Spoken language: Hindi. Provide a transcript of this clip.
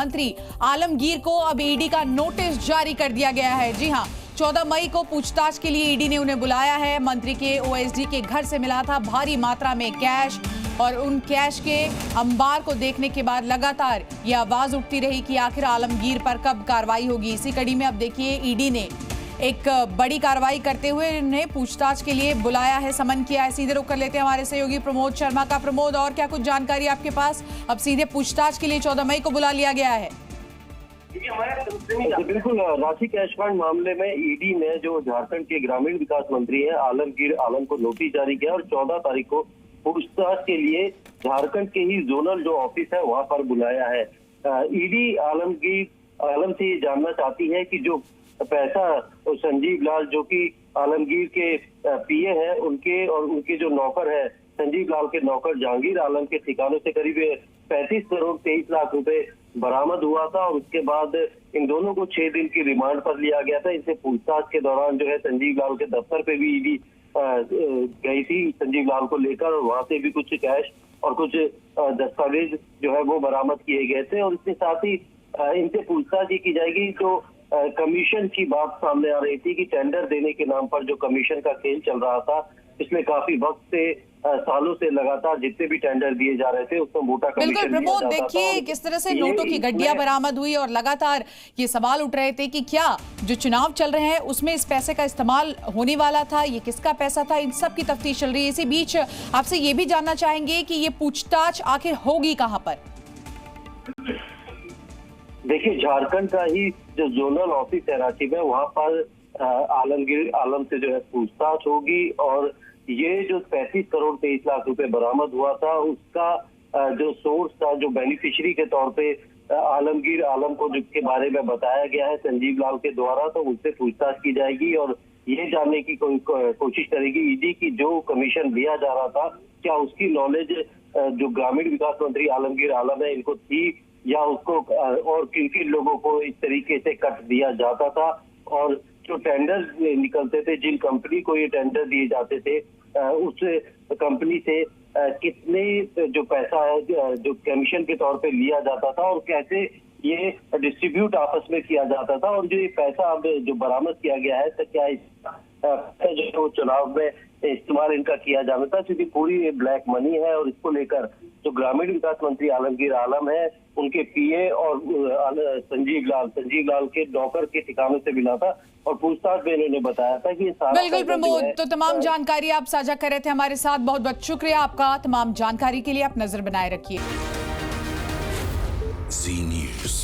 मंत्री आलमगीर को अब ईडी का नोटिस जारी कर दिया गया है। जी हां, 14 मई को पूछताछ के लिए ईडी ने उन्हें बुलाया है। मंत्री के ओएसडी के घर से मिला था भारी मात्रा में कैश और उन कैश के अंबार को देखने के बाद लगातार ये आवाज उठती रही कि आखिर आलमगीर पर कब कार्रवाई होगी। इसी कड़ी में अब देखिए ईडी ने एक बड़ी कार्रवाई करते हुए उन्हें पूछताछ के लिए बुलाया है, समन किया है। सीधे रुक कर लेते हैं हमारे सहयोगी प्रमोद शर्मा का। प्रमोद, और क्या कुछ जानकारी आपके पास? अब सीधे पूछताछ के लिए 14 मई को बुला लिया गया है। बिल्कुल, राशि कैश फंड मामले में ईडी ने जो झारखंड के ग्रामीण विकास मंत्री हैं आलमगीर आलम को नोटिस जारी किया और 14 तारीख को पूछताछ के लिए झारखंड के ही जोनल जो ऑफिस है वहां पर बुलाया है। ईडी आलम से ये जानना चाहती है कि जो पैसा संजीव लाल जो कि आलमगीर के पीए हैं उनके और उनके जो नौकर है संजीव लाल के नौकर जहांगीर आलम के ठिकानों से करीब 35 करोड़ 23 लाख रुपए बरामद हुआ था और उसके बाद इन दोनों को 6 दिन की रिमांड पर लिया गया था। इनसे पूछताछ के दौरान जो है संजीव लाल के दफ्तर पे भी ईडी गई थी संजीव लाल को लेकर और वहां से भी कुछ कैश और कुछ दस्तावेज जो है वो बरामद किए गए थे। और इसके साथ ही इनसे पूछताछ की जाएगी। जो कमीशन की बात सामने आ रही थी कि टेंडर देने के नाम पर जो कमीशन का खेल चल रहा था, पिछले काफी वक्त से सालों से लगातार जितने भी टेंडर दिए जा रहे थे उसमें मोटा कमीशन बिल्कुल प्रमोद, देखिए किस तरह से नोटों की गड्डियां बरामद हुई और लगातार ये सवाल उठ रहे थे कि क्या जो चुनाव चल रहे हैं उसमें इस पैसे का इस्तेमाल होने वाला था, ये किसका पैसा था, इन सब की तफ्तीश चल रही है। इसी बीच आपसे ये भी जानना चाहेंगे कि ये पूछताछ आखिर होगी कहां पर? देखिए, झारखंड का ही जो जोनल ऑफिस है रांची में वहां पर आलमगीर आलम से जो है पूछताछ होगी और ये जो 35 करोड़ 23 लाख रुपए बरामद हुआ था उसका जो सोर्स था, जो बेनिफिशियरी के तौर पे आलमगीर आलम को जिसके बारे में बताया गया है संजीव लाल के द्वारा, तो उससे पूछताछ की जाएगी और ये जानने की कोशिश करेगी ईडी की जो कमीशन दिया जा रहा था क्या उसकी नॉलेज जो ग्रामीण विकास मंत्री आलमगीर आलम है इनको थी या उसको और किन किन लोगों को इस तरीके से कट दिया जाता था। और जो टेंडर निकलते थे, जिन कंपनी को ये टेंडर दिए जाते थे, उस कंपनी से कितने जो पैसा है जो कमीशन के तौर पे लिया जाता था और कैसे ये डिस्ट्रीब्यूट आपस में किया जाता था और जो ये पैसा अब जो बरामद किया गया है तो क्या इसका जो चुनाव में इस्तेमाल इनका किया जाना था, क्योंकि पूरी ब्लैक मनी है। और इसको लेकर जो ग्रामीण विकास मंत्री आलमगीर आलम है उनके पीए और संजीव लाल के नौकर के ठिकानों से मिला था और पूछताछ में इन्होंने बताया था कि बिल्कुल प्रमोद, तो तमाम जानकारी आप साझा कर रहे थे हमारे साथ। बहुत बहुत शुक्रिया आपका तमाम जानकारी के लिए। आप नजर बनाए रखिए। जी न्यूज़।